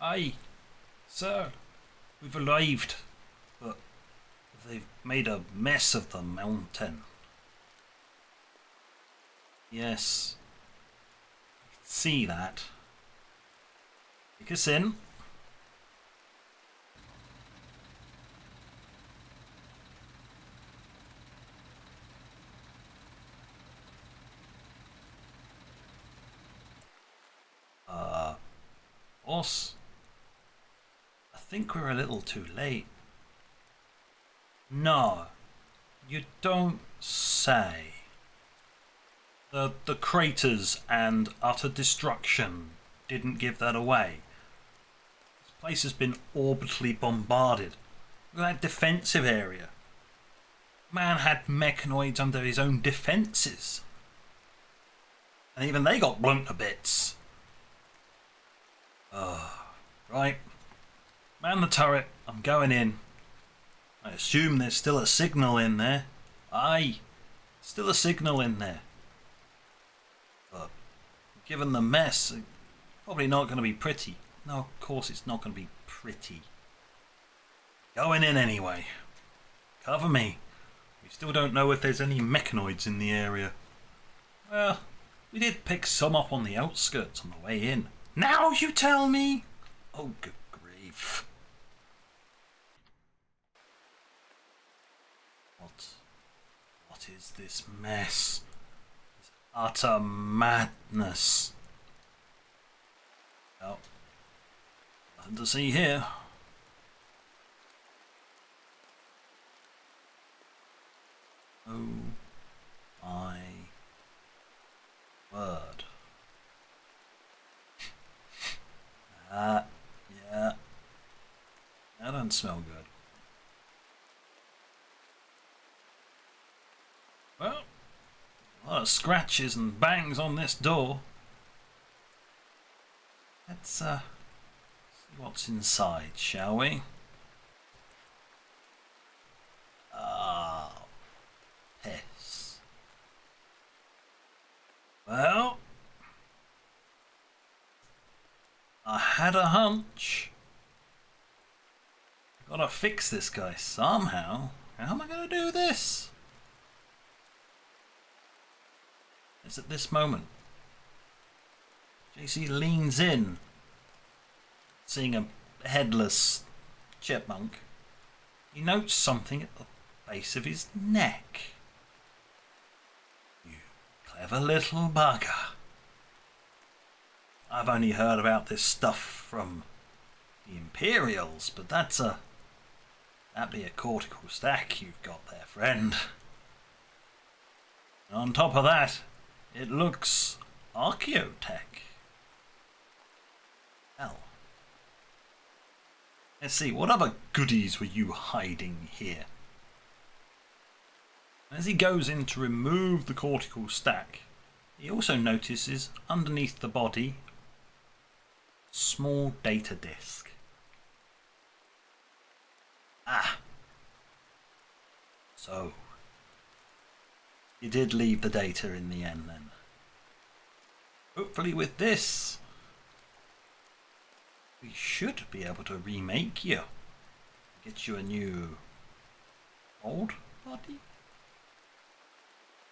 Aye, sir, we've arrived, but they've made a mess of the mountain. Yes, see that. Take us in. Boss, I think we're a little too late. No, you don't say. The craters and utter destruction didn't give that away. This place has been orbitally bombarded. Look at that defensive area. Man had mechanoids under his own defences. And even they got blown to bits. Right. Man the turret, I'm going in. I assume there's still a signal in there. Aye, still a signal in there. But given the mess, it's probably not going to be pretty. No, of course it's not going to be pretty. Going in anyway. Cover me. We still don't know if there's any mechanoids in the area. Well, we did pick some up on the outskirts on the way in. Now you tell me? Oh, good grief. What is this mess? This utter madness. Oh, nothing to see here. Oh my word. Yeah. That doesn't smell good. Well, a lot of scratches and bangs on this door. Let's see what's inside, shall we? Oh, piss. Well, I had a hunch. Gotta fix this guy somehow. How am I gonna do this? It's at this moment. JC leans in, seeing a headless chipmunk. He notes something at the base of his neck. You clever little bugger. I've only heard about this stuff from the Imperials, but that'd be a cortical stack you've got there, friend. And on top of that, it looks archaeotech. Hell. Let's see, what other goodies were you hiding here? As he goes in to remove the cortical stack, he also notices underneath the body a small data disk. Ah. So, you did leave the data in the end then. Hopefully with this, we should be able to remake you. Get you a new old body.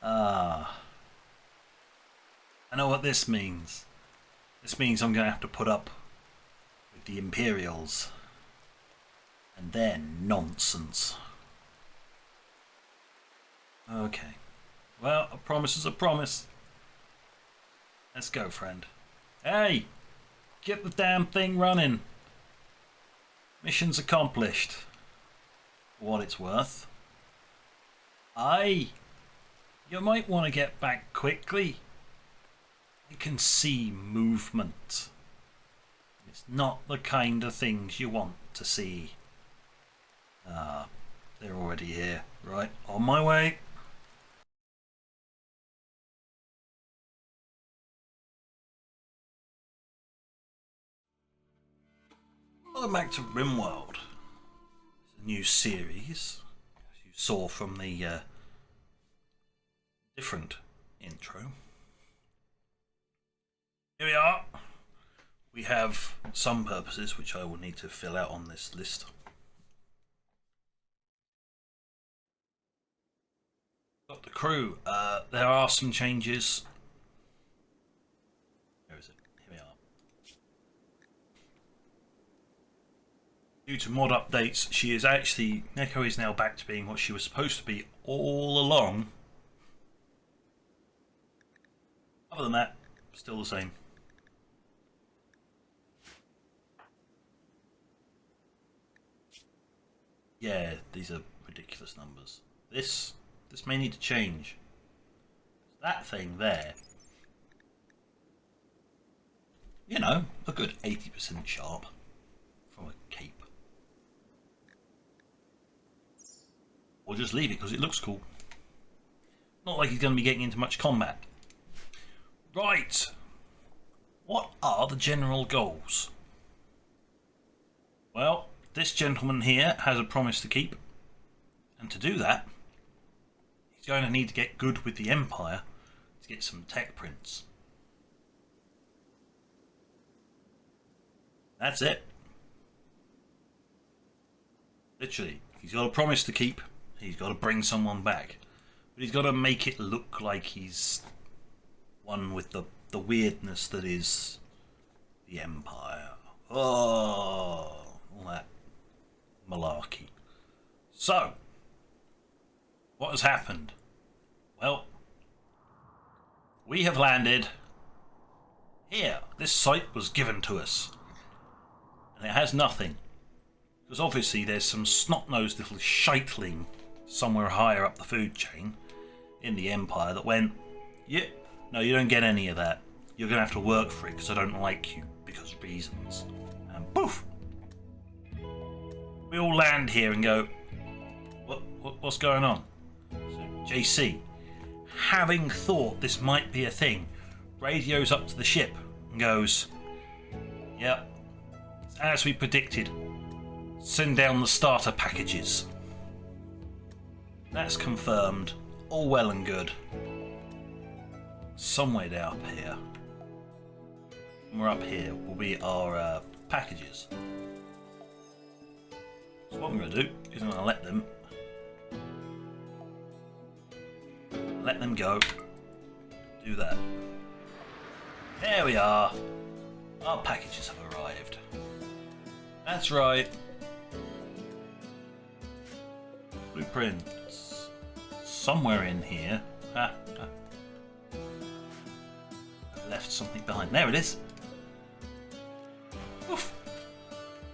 Ah. I know what this means. This means I'm going to have to put up with the Imperials and their nonsense. Okay. Well, a promise is a promise. Let's go, friend. Hey! Get the damn thing running. Mission's accomplished. For what it's worth. Aye! You might want to get back quickly. You can see movement. It's not the kind of things you want to see. Ah, they're already here. Right, on my way. Welcome back to RimWorld. It's a new series, as you saw from the different intro. Here we are. we have some purposes which I will need to fill out on this list. Got the crew. There are some changes. Where is it? Here we are. Due to mod updates, Neko is now back to being what she was supposed to be all along. Other than that, still the same. Yeah, these are ridiculous numbers. This may need to change. That thing there, you know, a good 80% sharp from a cape. Or just leave it because it looks cool. Not like he's going to be getting into much combat. Right. What are the general goals? Well, this gentleman here has a promise to keep. And to do that, he's going to need to get good with the Empire to get some tech prints. That's it. Literally, he's got a promise to keep. He's got to bring someone back. But he's got to make it look like he's one with the weirdness that is the Empire. Oh, all that malarkey. So, what has happened? Well, we have landed here. This site was given to us. And it has nothing. Because obviously there's some snot-nosed little shiteling somewhere higher up the food chain in the Empire that went, yeah, no, you don't get any of that. You're going to have to work for it because I don't like you because of reasons. And poof! We all land here and go, what's going on? So JC, having thought this might be a thing, radios up to the ship and goes, yep, as we predicted, send down the starter packages. That's confirmed. All well and good. Somewhere down up here. Somewhere up here will be our packages. So what I'm going to do is I'm going to let them go. Do that. There we are. Our packages have arrived. That's right. Blueprints. Somewhere in here. I left something behind. There it is. Oof.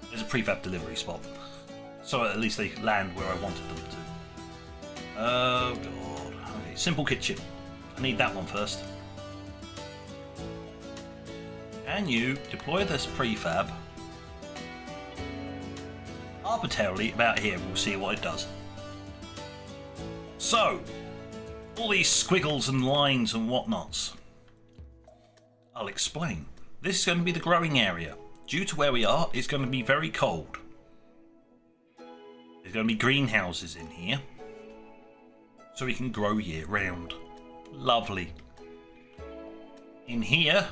There's a prefab delivery spot. So at least they land where I wanted them to. Oh god. Okay, simple kitchen. I need that one first. Can you deploy this prefab arbitrarily about here? We'll see what it does. So, all these squiggles and lines and whatnots. I'll explain. This is going to be the growing area. Due to where we are, it's going to be very cold. There's going to be greenhouses in here. So we can grow year round. Lovely. In here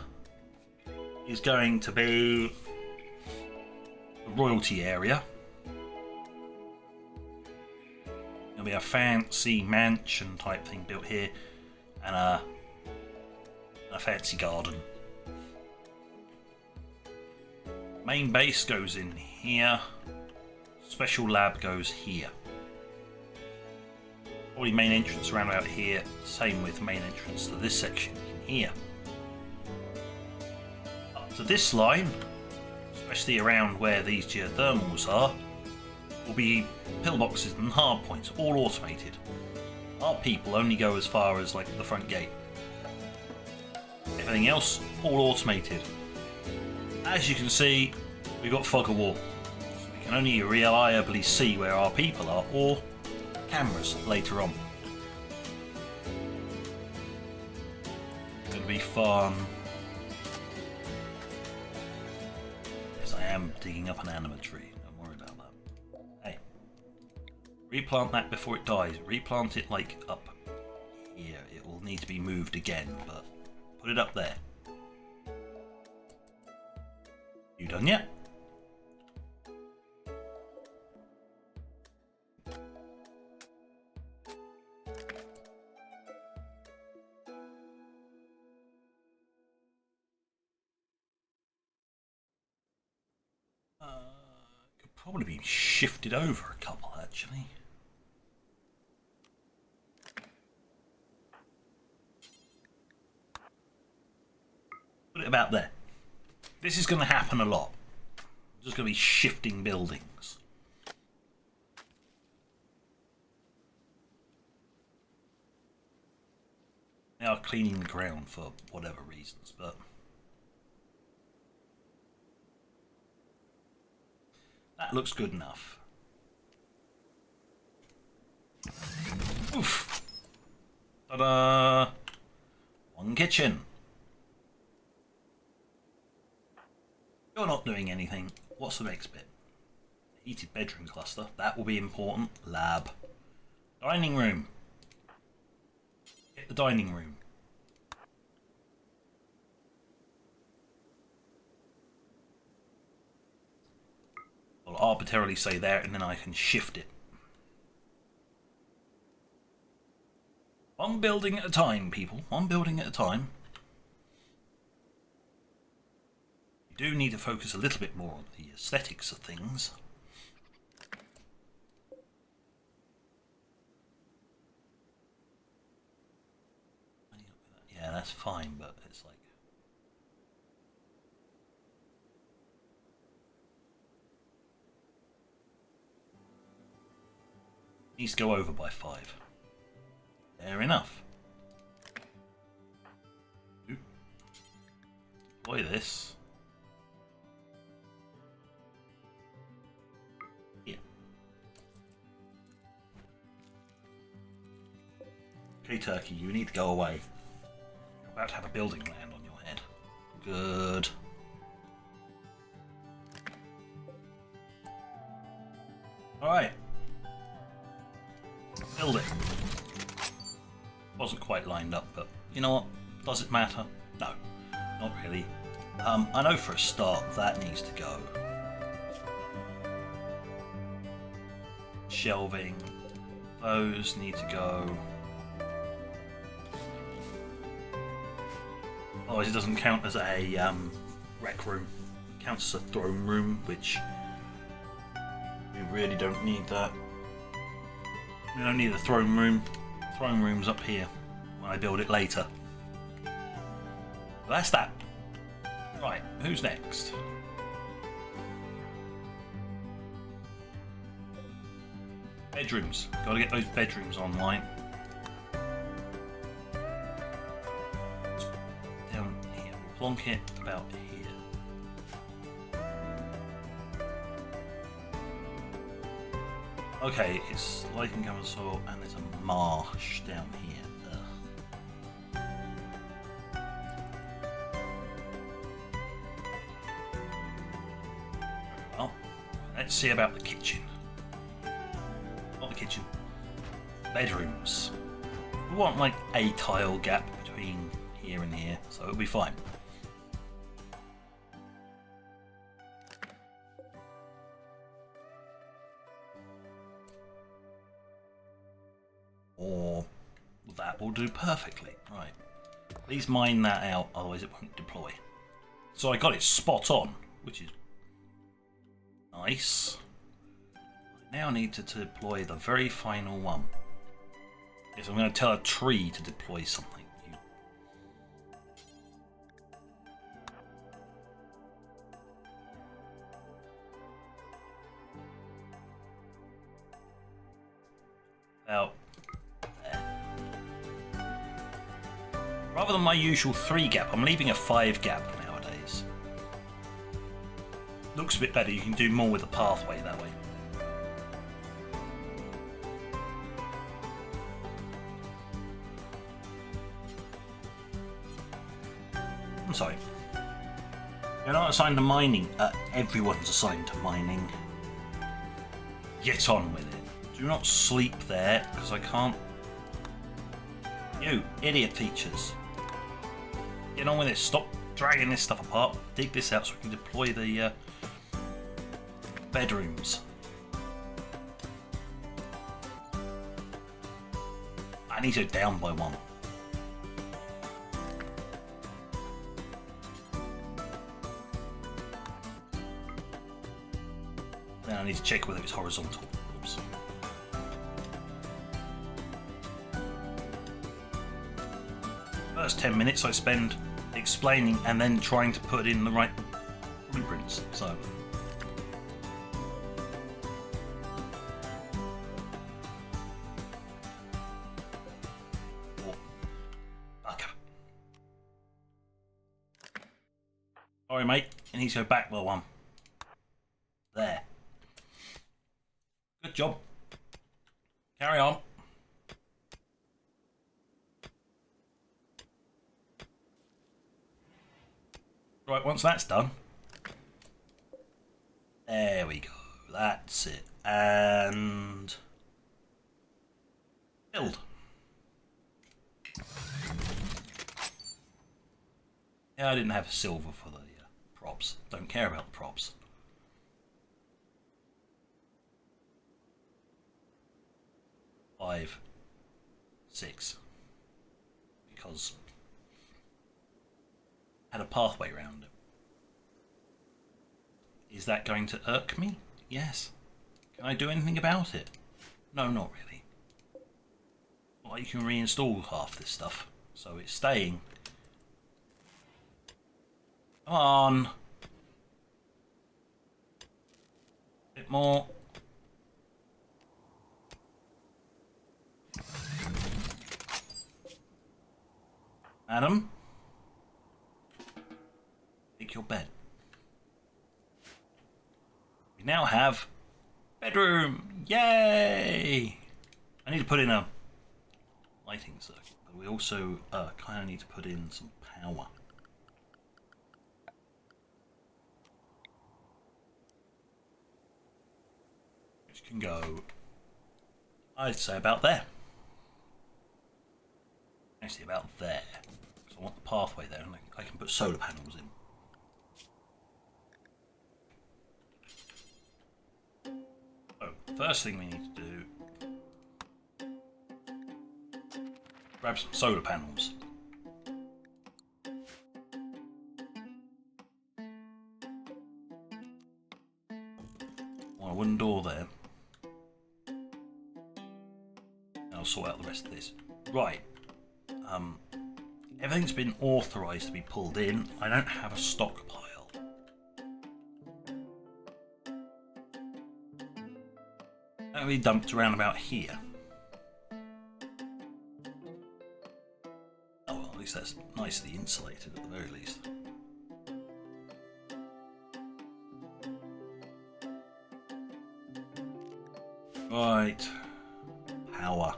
is going to be the royalty area. There'll be a fancy mansion type thing built here, and a fancy garden. Main base goes in here. Special lab goes here. Probably main entrance around about here. Same with main entrance to this section in here. Up to this line, especially around where these geothermals are, will be pillboxes and hard points, all automated. Our people only go as far as like the front gate. Everything else, all automated. As you can see, we've got fog of war. So we can only reliably see where our people are, or cameras later on. It's going to be fun. Yes, I am digging up an anima tree. Don't worry about that. Hey, replant that before it dies. Replant it like up here. It will need to be moved again, but put it up there. You done yet? Could probably be shifted over a couple actually. Put it about there. This is going to happen a lot. Just going to be shifting buildings. They are cleaning the ground for whatever reasons, but that looks good enough. Oof. Ta-da! One kitchen. You're not doing anything. What's the next bit? Heated bedroom cluster. That will be important. Lab. Dining room. Get the dining room. I'll arbitrarily say there and then I can shift it. One building at a time, people. One building at a time. Do need to focus a little bit more on the aesthetics of things. Yeah, that's fine, but it's like needs to go over by 5. Fair enough. Deploy this. Okay, Turkey, you need to go away. You're about to have a building land on your head. Good. Alright. Build it. Wasn't quite lined up, but you know what? Does it matter? No, not really. I know for a start that needs to go. Shelving. Those need to go. Otherwise it doesn't count as a rec room. It counts as a throne room, which we really don't need that. We don't need the throne room. Throne room's up here when I build it later. But that's that. Right, who's next? Bedrooms. Gotta get those bedrooms online. Down here. We'll plonk it about here. Okay, it's lichen covered soil and there's a marsh down here. Ugh. Well, let's see about the kitchen. Not the kitchen. Bedrooms. We want like a tile gap between here and here, so it'll be fine. Or that will do perfectly. Right. Please mine that out, otherwise it won't deploy. So I got it spot on, which is nice. I now need to deploy the very final one. Yes, I'm going to tell a tree to deploy something. About rather than my usual 3 gap, I'm leaving a 5 gap nowadays. Looks a bit better, you can do more with the pathway that way. I'm sorry. You're not assigned to mining. Everyone's assigned to mining. Get on with it. Do not sleep there, because I can't... You, idiot features. Get on with it. Stop dragging this stuff apart. Dig this out so we can deploy the bedrooms. I need to go down by one. Then I need to check whether it's horizontal. Oops. First 10 minutes I spend explaining and then trying to put in the right blueprints. So. Sorry, mate. You need to go back by one. There. Good job. Carry on. Right, once that's done. There we go. That's it. And build. Yeah, I didn't have silver for the props. Don't care about the props. Five, 6. Because I had a pathway round it. Is that going to irk me? Yes. Can I do anything about it? No, not really. Well, you can reinstall half this stuff, so it's staying. Come on. Bit more. Madam, take your bed. We now have bedroom. Yay! I need to put in a lighting circuit, but we also kind of need to put in some power. Which can go, I'd say, about there. Actually, about there. So I want the pathway there, and I can put solar panels in. So, first thing we need to do, grab some solar panels. Want a wooden door there. And I'll sort out the rest of this. Right. Everything's been authorised to be pulled in. I don't have a stockpile. That'll be dumped around about here. Oh well, at least that's nicely insulated at the very least. Right. Power.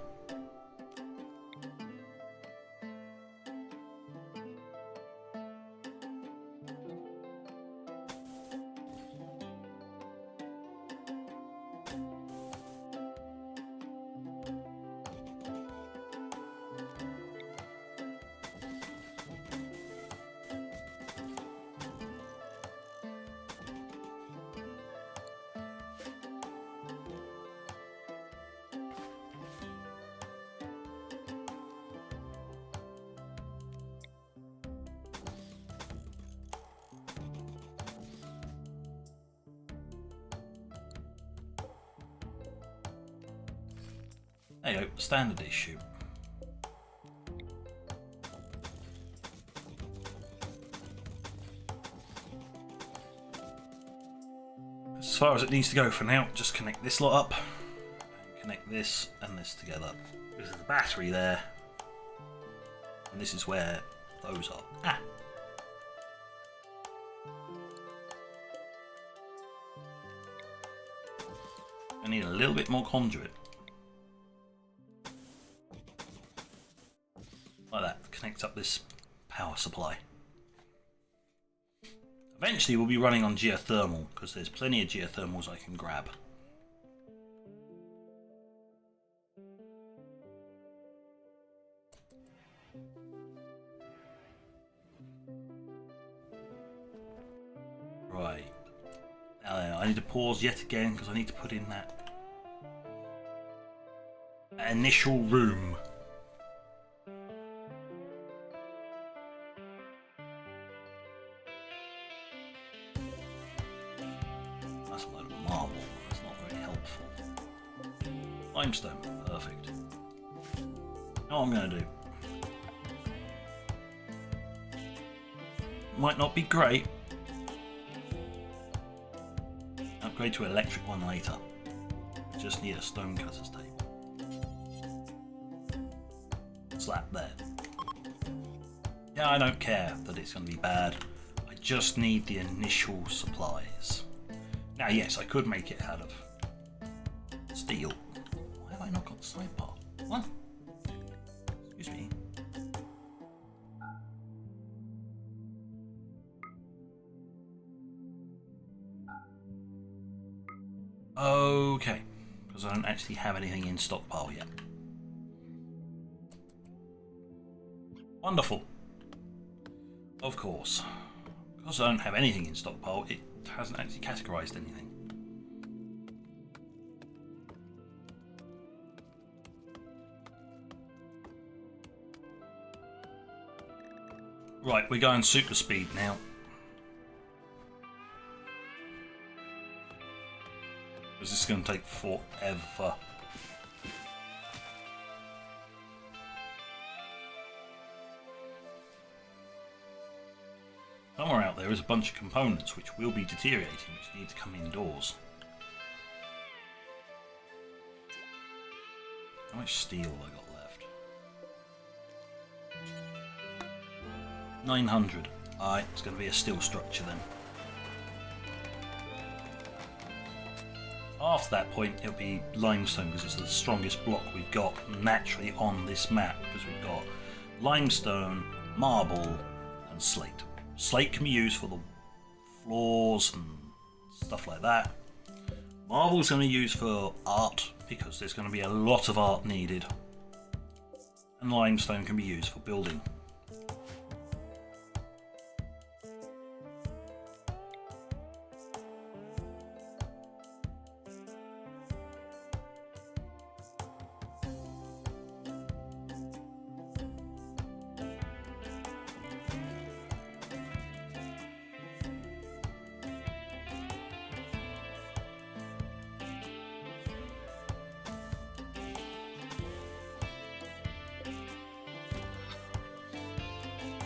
There you go, standard issue. As far as it needs to go for now, just connect this lot up, and connect this and this together. There's the battery there, and this is where those are. Ah! I need a little bit more conduit. Like that, connect up this power supply. Eventually we'll be running on geothermal, because there's plenty of geothermals I can grab. Right. I need to pause yet again because I need to put in that initial room. That's a load of marble. That's not very helpful. Limestone. Perfect. Now what I'm going to do. Might not be great. Upgrade to electric one later. Just need a stone cutter's tape. Slap there. Yeah, I don't care that it's going to be bad. I just need the initial supplies. Now, yes, I could make it out of steel. Why have I not got the sidebar? What? Excuse me. Okay, because I don't actually have anything in stockpile yet. Wonderful. Of course. Because I don't have anything in stockpile, it hasn't actually categorized anything. Right, we're going super speed now. Because this is going to take forever. Somewhere out there is a bunch of components which will be deteriorating, which need to come indoors. How much steel have I got left? 900. Alright, it's going to be a steel structure then. After that point, it'll be limestone because it's the strongest block we've got naturally on this map, because we've got limestone, marble, and slate. Slate can be used for the floors and stuff like that. Marble's going to be used for art because there's going to be a lot of art needed. And limestone can be used for building.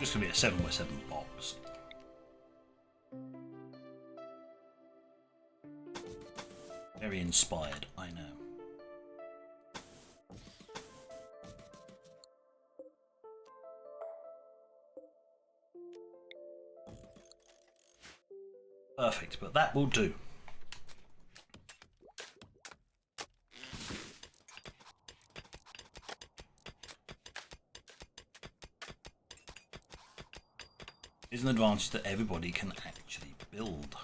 It's going to be a 7x7 box. Very inspired, I know. Perfect, but that will do. Is an advantage that everybody can actually build.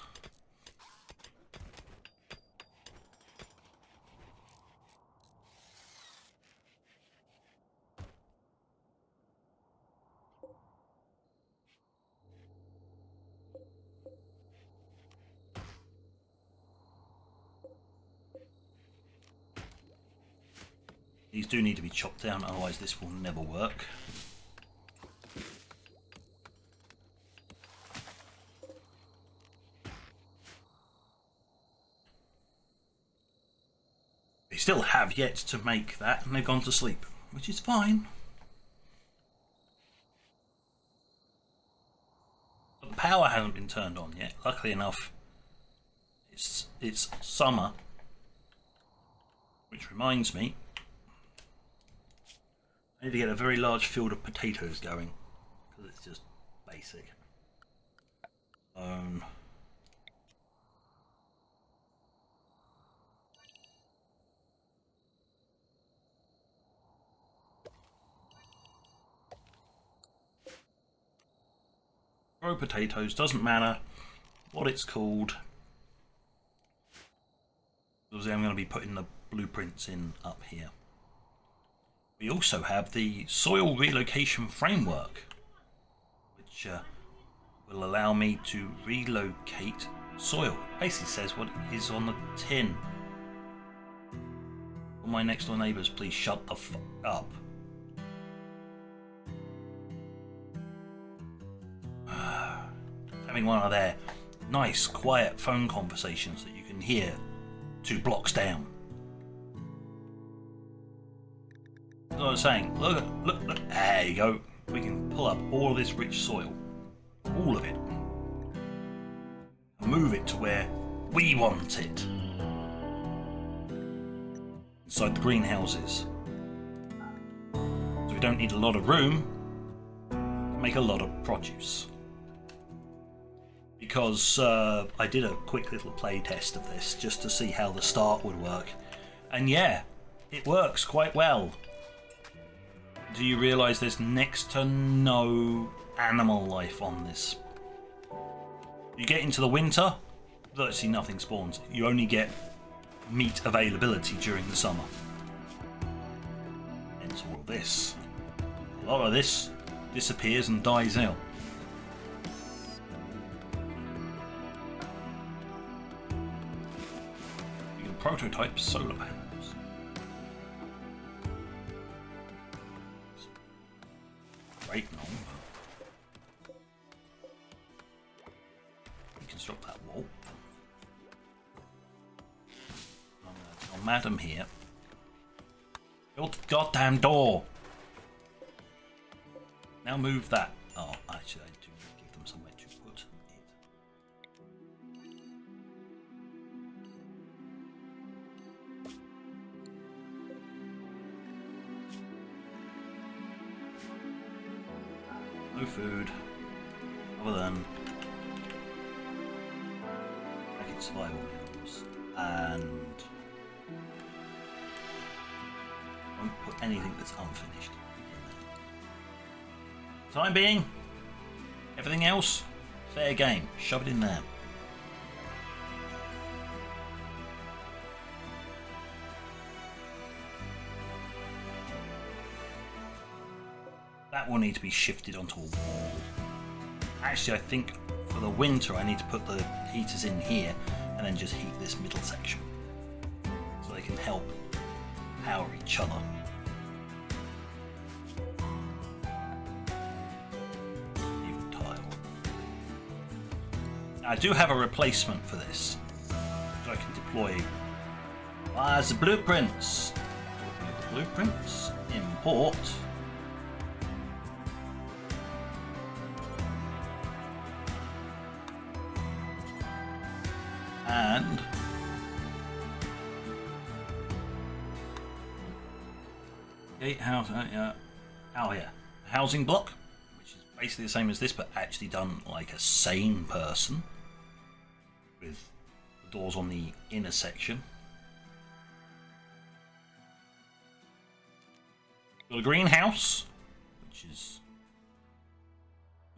These do need to be chopped down, otherwise this will never work. They still have yet to make that, and they've gone to sleep, which is fine. But the power hasn't been turned on yet. Luckily enough, it's summer, which reminds me, I need to get a very large field of potatoes going, because it's just basic. Grow potatoes, doesn't matter what it's called. Obviously I'm going to be putting the blueprints in up here. We also have the soil relocation framework, which will allow me to relocate soil. It basically says what is on the tin. Will my next door neighbours please shut the fuck up? Having one of their nice, quiet phone conversations that you can hear 2 blocks down. That's what I was saying. Look, look, look. There you go. We can pull up all of this rich soil. All of it. And move it to where we want it. Inside the greenhouses. So we don't need a lot of room to make a lot of produce. Because I did a quick little play test of this just to see how the start would work. And yeah, it works quite well. Do you realise there's next to no animal life on this? You get into the winter, virtually nothing spawns. You only get meat availability during the summer. Hence all of this. A lot of this disappears and dies out. You can prototype solar panels. Great and all. Reconstruct that wall. I'm going to tell Madam here. Build the goddamn door! Now move that. Oh, actually, I do need to give them somewhere to put it. No food other than packet survival meals, and don't put anything that's unfinished in there. Time being, everything else, fair game. Shove it in there. That will need to be shifted onto a wall. Actually, I think for the winter I need to put the heaters in here and then just heat this middle section so they can help power each other. Even tile. Now, I do have a replacement for this, so I can deploy. There's the blueprints. The blueprints. Import. And gatehouse, oh yeah, housing block, which is basically the same as this, but actually done like a sane person, with the doors on the inner section. Got a greenhouse, which is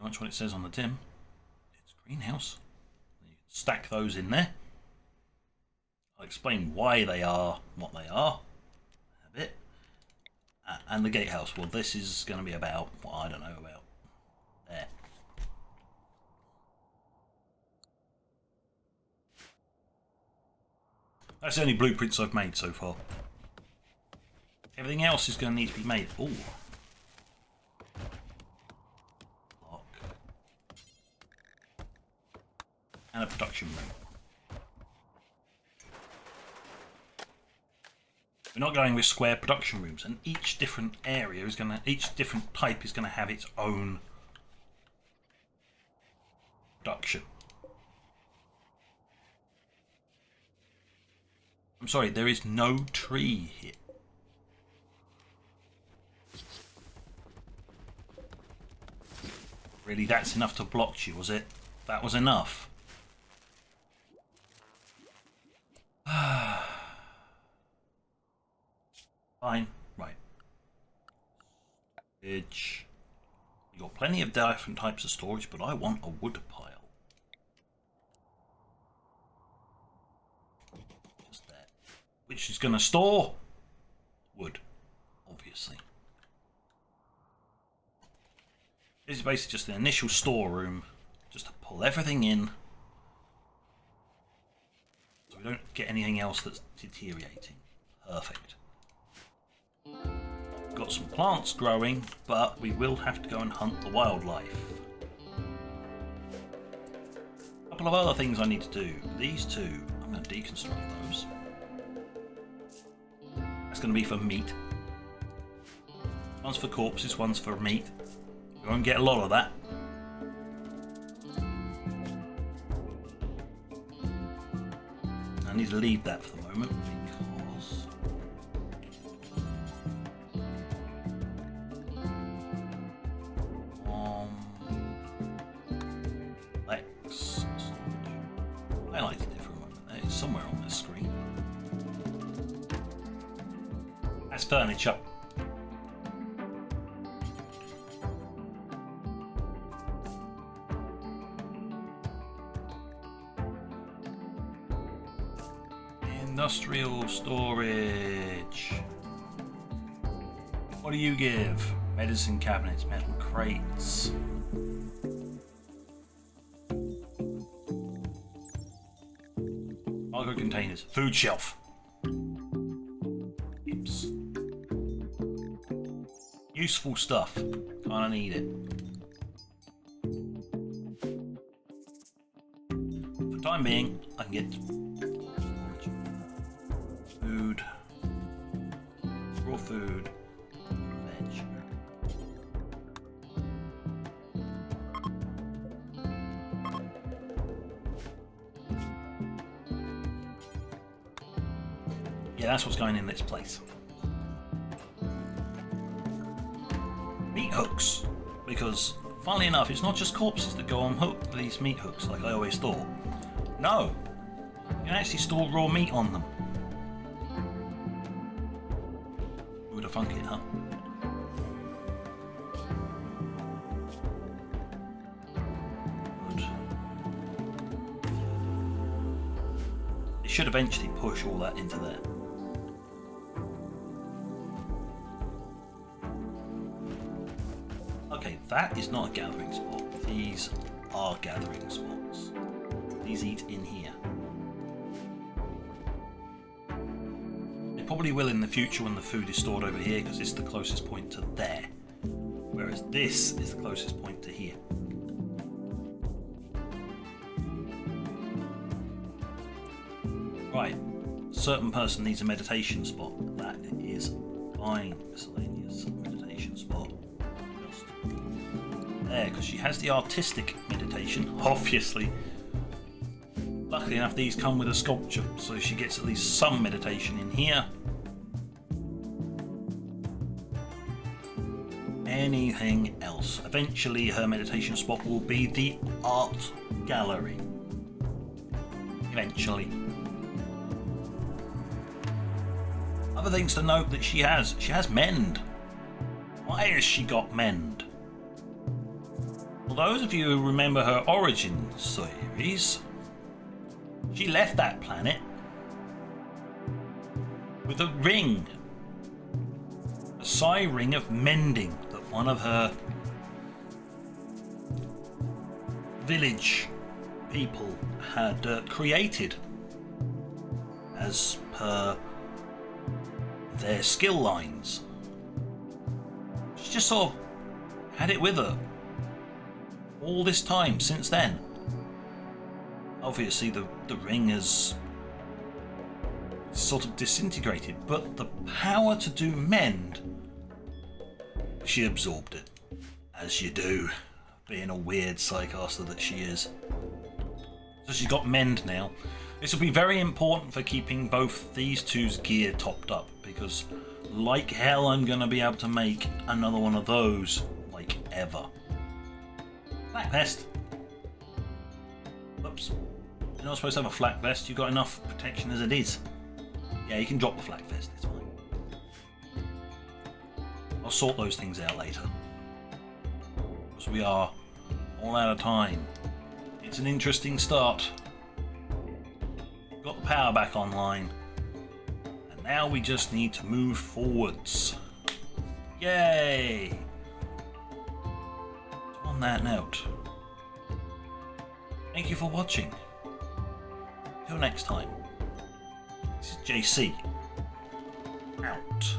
not much what it says on the tin. It's greenhouse. You can stack those in there. I'll explain why they are what they are a bit. And the gatehouse, well, this is going to be about, well, I don't know, about there. That's the only blueprints I've made so far. Everything else is going to need to be made. Ooh. Lock. And a production room. We're not going with square production rooms, and each different area is each different type is gonna have its own production. I'm sorry, there is no tree here. Really, that's enough to block you, was it? That was enough. Fine, right. Storage. You got plenty of different types of storage, but I want a wood pile. Just there. Which is going to store wood, obviously. This is basically just an initial storeroom, just to pull everything in so we don't get anything else that's deteriorating. Perfect. Got some plants growing, but we will have to go and hunt the wildlife. A couple of other things I need to do. These two, I'm going to deconstruct those. That's going to be for meat. One's for corpses, one's for meat. We won't get a lot of that. I need to leave that for the moment because Lex highlighted it for a moment. It's somewhere on this screen. That's furniture. Industrial storage. What do you give? Medicine cabinets, metal crates. Cargo containers, food shelf. Oops. Useful stuff. Kinda need it. For the time being, I can get food, raw food, veg. Yeah, that's what's going in this place. Meat hooks, because funnily enough, it's not just corpses that go on these meat hooks like I always thought. No, you can actually store raw meat on them. Who would have thunk it, huh? Good. It should eventually push all that into there. Okay, that is not a gathering spot. These are gathering spots. These eat in here. They probably will in the future when the food is stored over here because it's the closest point to there. Whereas this is the closest point to here. Right, certain person needs a meditation spot. That is fine. Miscellaneous meditation spot. Just there, because she has the artistic meditation, obviously. Luckily enough, these come with a sculpture, so she gets at least some meditation in here. Anything else? Eventually, her meditation spot will be the art gallery. Eventually. Other things to note that she has mend. Why has she got mend? For those of you who remember her origin series, she left that planet with a ring, a psi ring of mending that one of her village people had created as per their skill lines. She just sort of had it with her all this time since then. Obviously the ring has sort of disintegrated, but the power to do mend, she absorbed it, as you do, being a weird psycaster that she is. So she's got mend now. This will be very important for keeping both these two's gear topped up, because like hell I'm going to be able to make another one of those like ever. Flak vest. Oops. You're not supposed to have a flak vest, you've got enough protection as it is. Yeah, you can drop the flak vest, it's fine. I'll sort those things out later. Because we are all out of time. It's an interesting start. Got the power back online. And now we just need to move forwards. Yay! So on that note, Thank you for watching. Till next time. This is JC. Out.